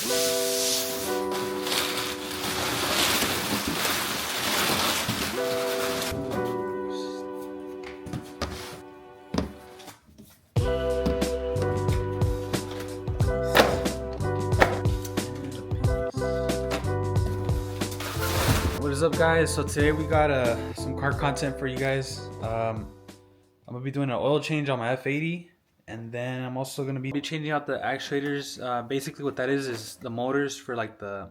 What is up, guys? So today we got some car content for you guys. I'm gonna be doing an oil change on my F80, and then I'm also gonna be changing out the actuators. Basically what that is the motors for like the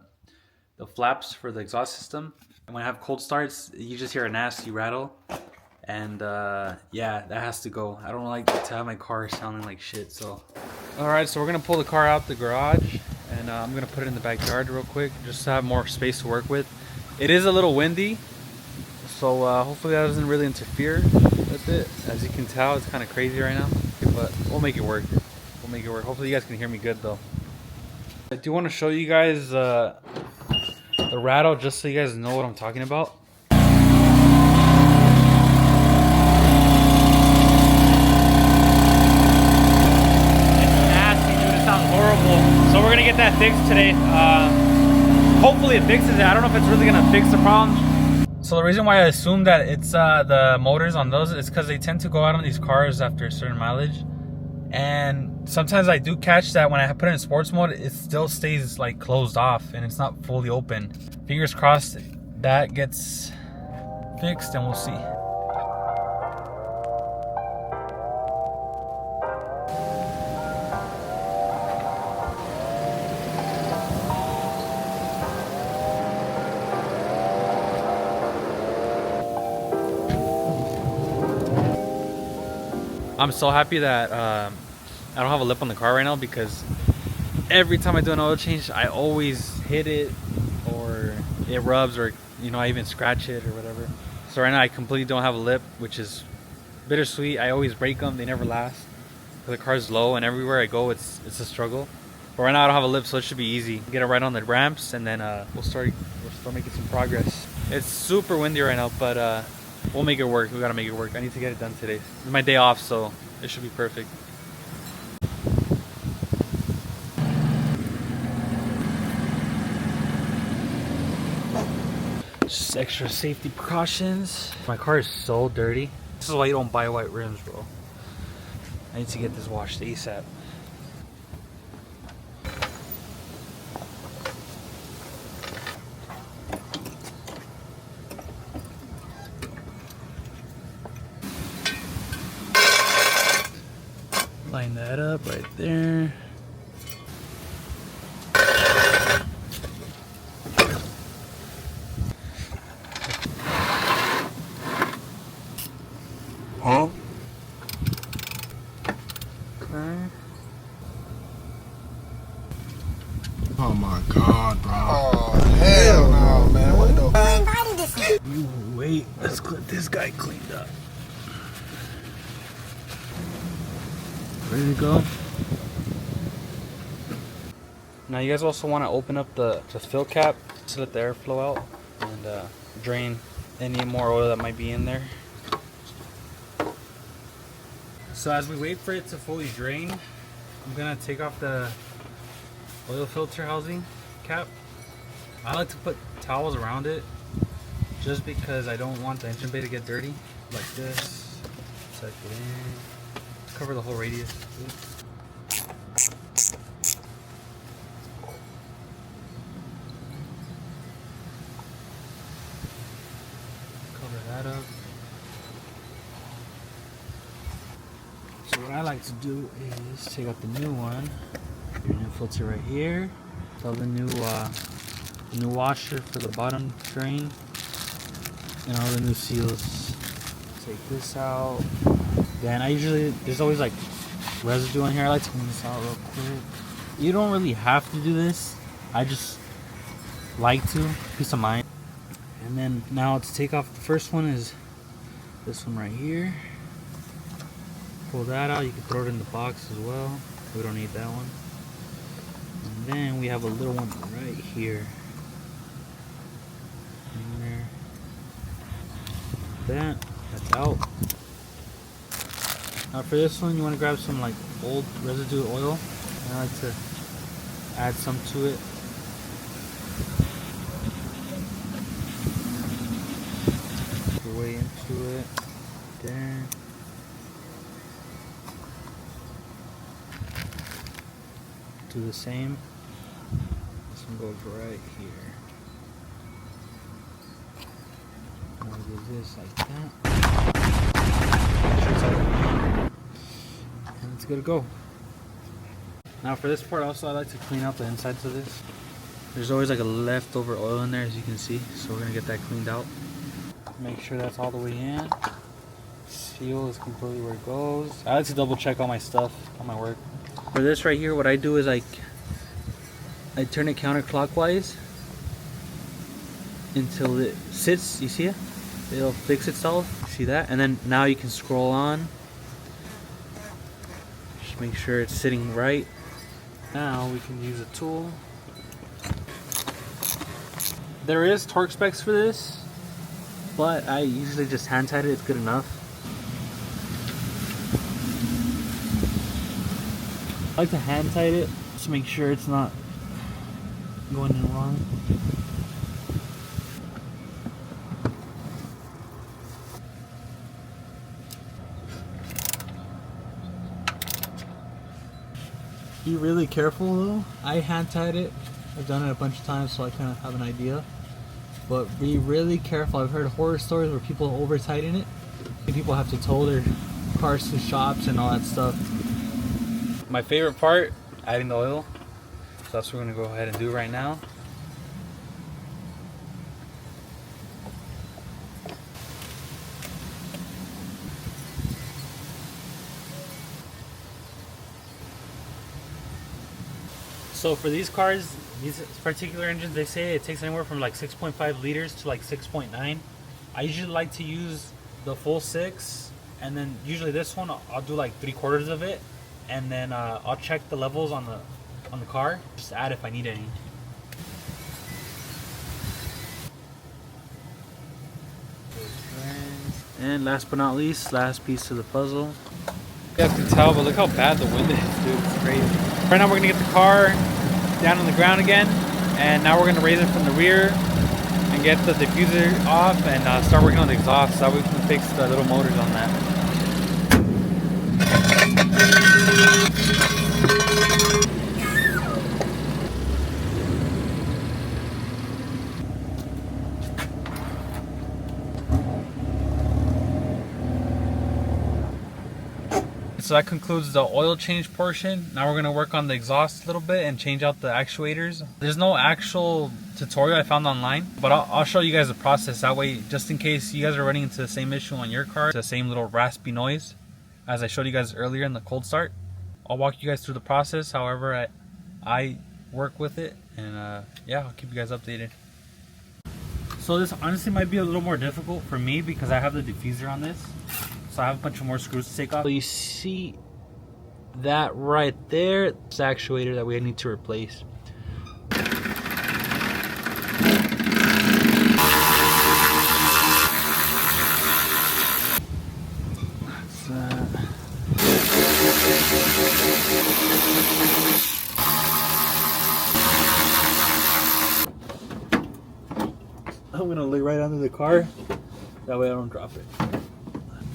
flaps for the exhaust system. And when I have cold starts, you just hear a nasty rattle, and yeah, that has to go. I don't like to have my car sounding like shit. So alright, so we're gonna pull the car out the garage, and I'm gonna put it in the backyard real quick just to have more space to work with. It is a little windy, so hopefully that doesn't really interfere with it. As you can tell, it's kind of crazy right now, but we'll make it work. We'll make it work. Hopefully you guys can hear me good though. I do want to show you guys the rattle just so you guys know what I'm talking about. It's nasty, dude. It sounds horrible. So we're gonna get that fixed today. Hopefully it fixes it. I don't know if it's really gonna fix the problem. So the reason why I assume that it's the motors on those is because they tend to go out on these cars after a certain mileage, and sometimes I do catch that when I put it in sports mode, it still stays like closed off and it's not fully open. Fingers crossed that gets fixed, and we'll see. I'm so happy that I don't have a lip on the car right now, because every time I do an oil change, I always hit it, or it rubs, or I even scratch it or whatever. So right now I completely don't have a lip, which is bittersweet. I always break them, they never last. The car's low, and everywhere I go, it's a struggle. But right now I don't have a lip, so it should be easy. Get it right on the ramps, and then we'll start making some progress. It's super windy right now, but we'll make it work. We gotta make it work. I need to get it done today. It's my day off, so it should be perfect. Just extra safety precautions. My car is so dirty. This is why you don't buy white rims, bro. I need to get this washed ASAP. Line that up right there. Huh? Okay. Oh my god, bro. Oh, hell no, man. What the fuck? You wait. Let's get this guy cleaned up. Ready to go? Now you guys also want to open up the fill cap to let the air flow out and drain any more oil that might be in there. So as we wait for it to fully drain, I'm gonna take off the oil filter housing cap. I like to put towels around it just because I don't want the engine bay to get dirty. Like this. Tuck it in. Cover the whole radius. Cover that up. So what I like to do is take out the new one. Your new filter right here. Tell the new washer for the bottom drain, and all the new seals. Take this out. Then there's always like residue on here. I like to clean this out real quick. You don't really have to do this. I just like to, peace of mind. And then now to take off, the first one is this one right here. Pull that out. You can throw it in the box as well. We don't need that one. And then we have a little one right here. In there. That's out. Now for this one, you want to grab some like old residue oil. I like to Add some to it. Your way into it. There. Do the same. This one goes right here. I'm gonna do this like that. And it's good to go. Now for this part also I like to clean out the insides of this. There's always like a leftover oil in there, as you can see, so we're gonna get that cleaned out. Make sure that's all the way in. Seal is completely where it goes. I like to double check all my stuff, all my work. For this right here, what I do is I turn it counterclockwise until it sits. You see it? It'll fix itself. See that? And then now you can scroll on. Just make sure it's sitting right. Now we can use a tool. There is torque specs for this, but I usually just hand tight it. It's good enough. I like to hand tight it just to make sure it's not going in wrong. Be really careful though. I hand tied it. I've done it a bunch of times, so I kind of have an idea. But be really careful. I've heard horror stories where people over tighten it. People have to tow their cars to shops and all that stuff. My favorite part, adding the oil. So that's what we're gonna go ahead and do right now. So for these cars, these particular engines, they say it takes anywhere from like 6.5 liters to like 6.9. I usually like to use the full 6, and then usually this one I'll do like 3/4 of it, and then I'll check the levels on the car, just add if I need any. And last but not least, last piece of the puzzle. You guys can tell, but look how bad the wind is, dude. It's crazy. Right now we're gonna get the car down on the ground again, and now we're gonna raise it from the rear and get the diffuser off and start working on the exhaust so that we can fix the little motors on that. So that concludes the oil change portion. Now we're gonna work on the exhaust a little bit and change out the actuators. There's no actual tutorial I found online, but I'll show you guys the process. That way, just in case you guys are running into the same issue on your car, the same little raspy noise as I showed you guys earlier in the cold start. I'll walk you guys through the process, however I work with it, and yeah, I'll keep you guys updated. So this honestly might be a little more difficult for me because I have the diffuser on this. So I have a bunch of more screws to take off. So you see that right there, it's the actuator that we need to replace. That's that. I'm gonna lay right under the car, that way I don't drop it.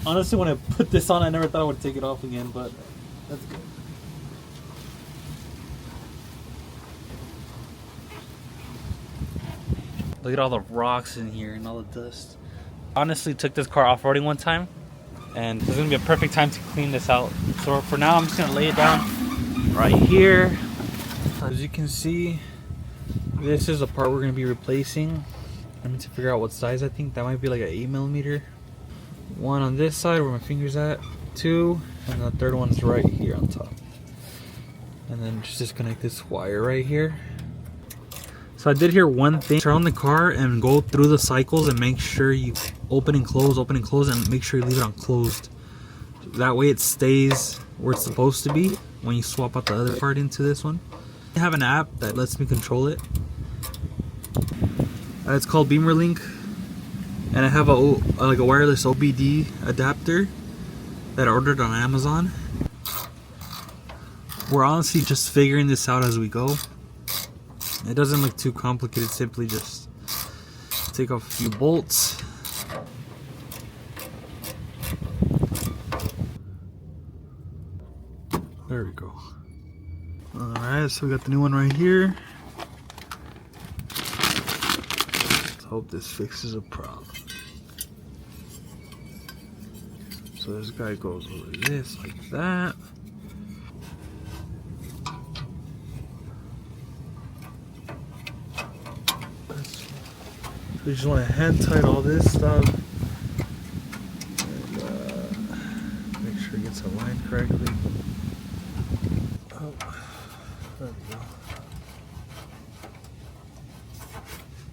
Honestly, when I put this on, I never thought I would take it off again, but that's good. Look at all the rocks in here and all the dust. Honestly, took this car off-roading one time, and this is gonna be a perfect time to clean this out. So for now, I'm just gonna lay it down right here. As you can see, this is the part we're gonna be replacing. I need to figure out what size. I think that might be like an 8mm. One on this side where my finger's at, 2, and the third one's right here on top. And then just disconnect this wire right here. So I did here one thing: turn on the car and go through the cycles and make sure you open and close, and make sure you leave it on closed. That way it stays where it's supposed to be when you swap out the other part into this one. I have an app that lets me control it. It's called BeamerLink. And I have like a wireless OBD adapter that I ordered on Amazon. We're honestly just figuring this out as we go. It doesn't look too complicated, simply just take off a few bolts. There we go. Alright, so we got the new one right here. Let's hope this fixes a problem. So this guy goes over this like that. We just want to hand tight all this stuff and make sure it gets aligned correctly. Oh, there we go.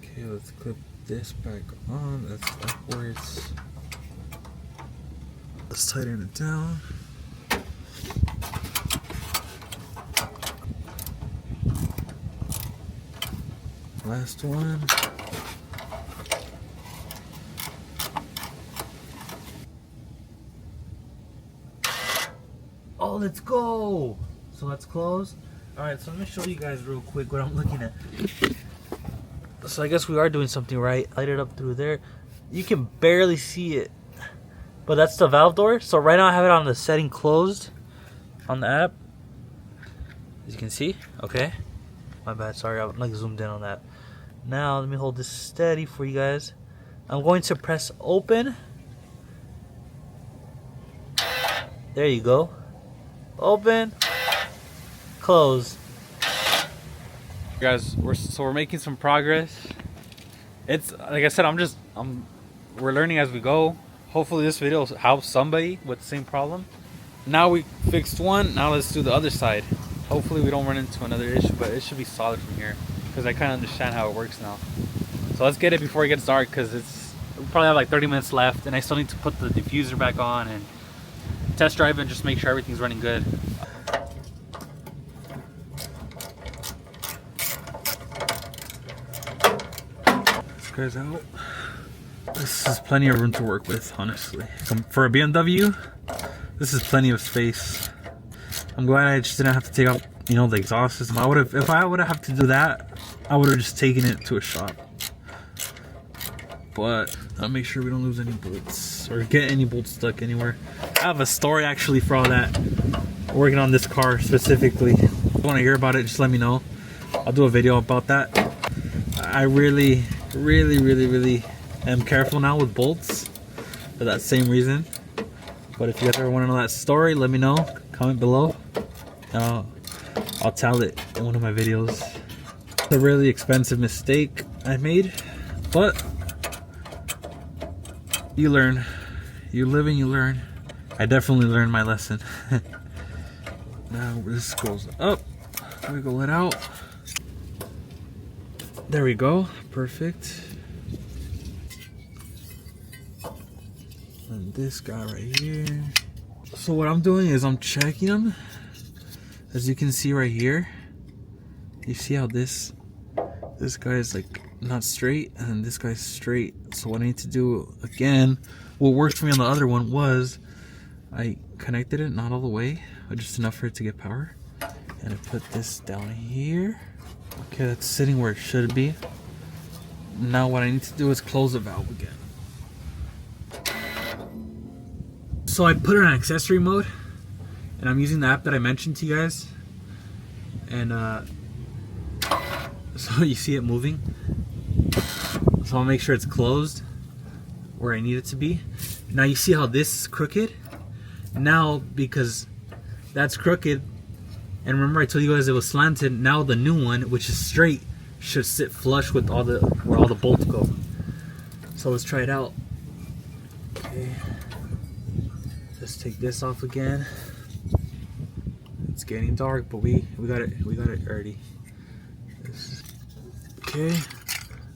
Okay, let's clip this back on. That's backwards. Let's tighten it down. Last one. Oh, let's go! So let's close. Alright, so let me show you guys real quick what I'm looking at. So I guess we are doing something right. Light it up through there. You can barely see it, but that's the valve door. So right now I have it on the setting closed on the app, as you can see. Okay, my bad, sorry, I'm like zoomed in on that. Now let me hold this steady for you guys. I'm going to press open. There you go. Open, close. Guys, we're making some progress. It's like I said, we're learning as we go. Hopefully this video helps somebody with the same problem. Now we fixed one, now let's do the other side. Hopefully we don't run into another issue, but it should be solid from here because I kind of understand how it works now. So let's get it before it gets dark, because we probably have like 30 minutes left and I still need to put the diffuser back on and test drive and just make sure everything's running good. This guy's out. This is plenty of room to work with, honestly. For a BMW, this is plenty of space. I'm glad I just didn't have to take out, you know, the exhaust system. If I would have to do that, I would have just taken it to a shop. But I'll make sure we don't lose any bolts or get any bolts stuck anywhere. I have a story actually for all that. Working on this car specifically. If you want to hear about it, just let me know. I'll do a video about that. I really am careful now with bolts for that same reason. But if you guys ever want to know that story, let me know. Comment below. I'll tell it in one of my videos. It's a really expensive mistake I made, but you learn. You live and you learn. I definitely learned my lesson. Now this goes up. Wiggle it out. There we go. Perfect. And this guy right here. So what I'm doing is I'm checking them. As you can see right here. You see how this guy is like not straight and this guy's straight. So what I need to do again, what worked for me on the other one was I connected it not all the way, but just enough for it to get power. And I put this down here. Okay, that's sitting where it should be. Now what I need to do is close the valve again. So I put it on accessory mode, and I'm using the app that I mentioned to you guys. And so you see it moving. So I'll make sure it's closed where I need it to be. Now you see how this is crooked? Now, because that's crooked, and remember I told you guys it was slanted, now the new one, which is straight, should sit flush with where all the bolts go. So let's try it out. Okay. Let's take this off again. It's getting dark, but we got it already. Okay.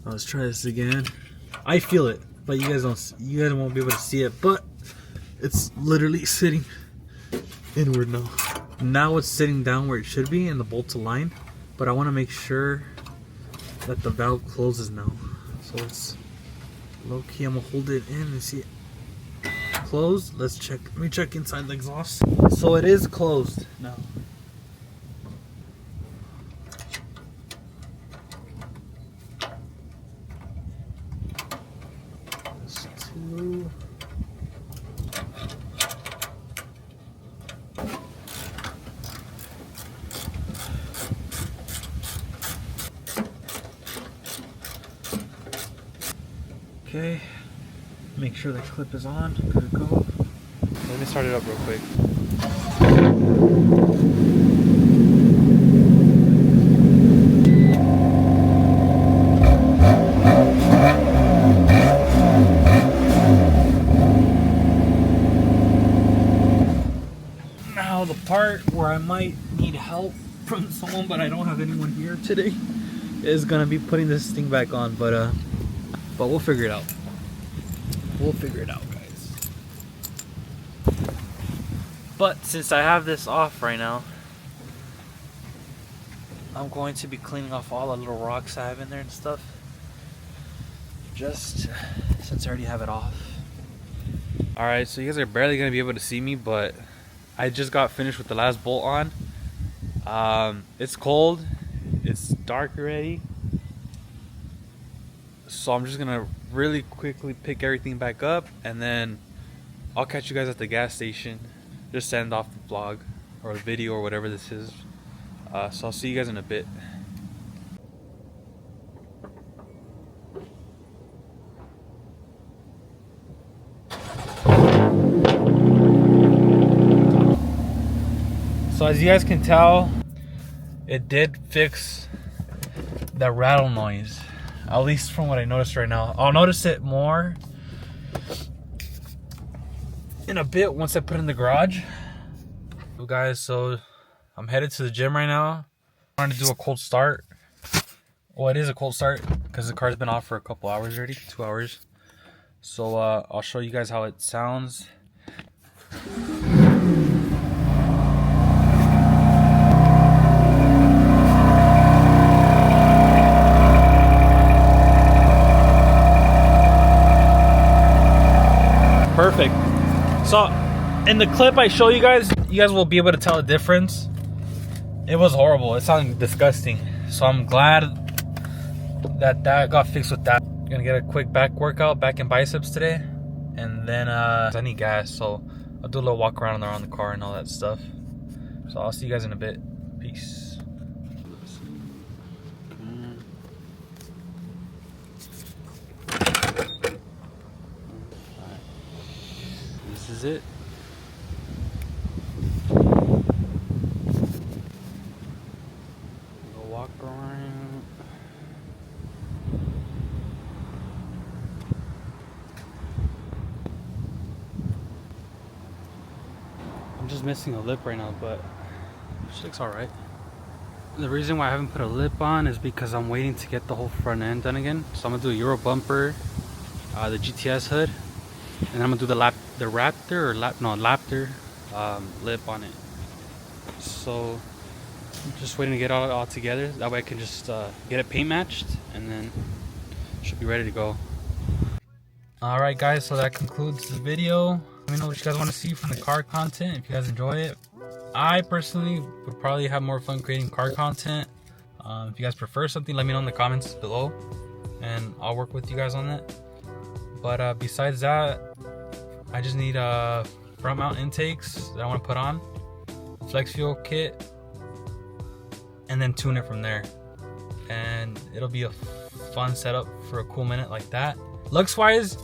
Now let's try this again. I feel it, but you guys won't be able to see it, but it's literally sitting inward now. Now it's sitting down where it should be and the bolts align, but I want to make sure that the valve closes now. So it's low key. I'm gonna hold it in and see it closed. Let's check. Let me check inside the exhaust. So it is closed now. Okay, make sure the clip is on. Good to go. Let me start it up real quick. Now the part where I might need help from someone, but I don't have anyone here today, is gonna be putting this thing back on, but we'll figure it out. We'll figure it out, guys. But since I have this off right now, I'm going to be cleaning off all the little rocks I have in there and stuff. Just since I already have it off. Alright, so you guys are barely gonna be able to see me, but I just got finished with the last bolt on. It's cold. It's dark already. So I'm just gonna really quickly pick everything back up, and then I'll catch you guys at the gas station. Just send off the vlog or the video or whatever this is. So I'll see you guys in a bit. So as you guys can tell, it did fix that rattle noise. At least from what I noticed right now. I'll notice it more in a bit once I put it in the garage. So guys, so I'm headed to the gym right now. I'm trying to do a cold start. Well, it is a cold start because the car's been off for a couple hours already, 2 hours. So I'll show you guys how it sounds. Perfect. So in the clip I show you guys will be able to tell the difference. It was horrible. It sounded disgusting. So I'm glad that got fixed with that. Gonna get a quick back workout, back and biceps today, and then I need gas, so I'll do a little walk around the car and all that stuff. So I'll see you guys in a bit. Peace. This is it. Go walk around. I'm just missing a lip right now, but she looks alright. The reason why I haven't put a lip on is because I'm waiting to get the whole front end done again. So I'm gonna do a Euro bumper, the GTS hood, and I'm gonna do the Raptor lip on it. So I'm just waiting to get all together. That way I can just get it paint matched, and then should be ready to go. Alright guys, so that concludes the video. Let me know what you guys want to see from the car content, if you guys enjoy it. I personally would probably have more fun creating car content. If you guys prefer something, let me know in the comments below, and I'll work with you guys on that. But besides that, I just need front mount intakes that I want to put on, flex fuel kit, and then tune it from there. And it'll be a fun setup for a cool minute like that. Looks wise,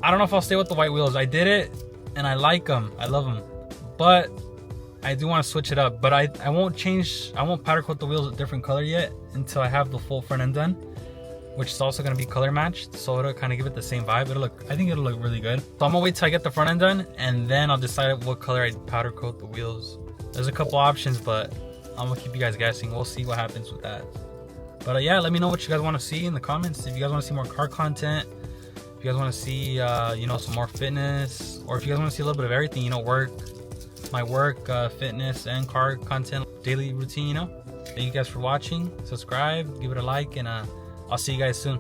I don't know if I'll stay with the white wheels. I did it and I like them, I love them, but I do want to switch it up. But I won't powder coat the wheels a different color yet until I have the full front end done, which is also going to be color matched, so it'll kind of give it the same vibe. I think it'll look really good. So I'm gonna wait till I get the front end done, and then I'll decide what color I powder coat the wheels. There's a couple options, but I'm gonna keep you guys guessing. We'll see what happens with that. But yeah, let me know what you guys want to see in the comments. If you guys want to see more car content, if you guys want to see some more fitness, or if you guys want to see a little bit of everything, my work, fitness, and car content, daily routine. Thank you guys for watching. Subscribe, give it a like, and I'll see you guys soon.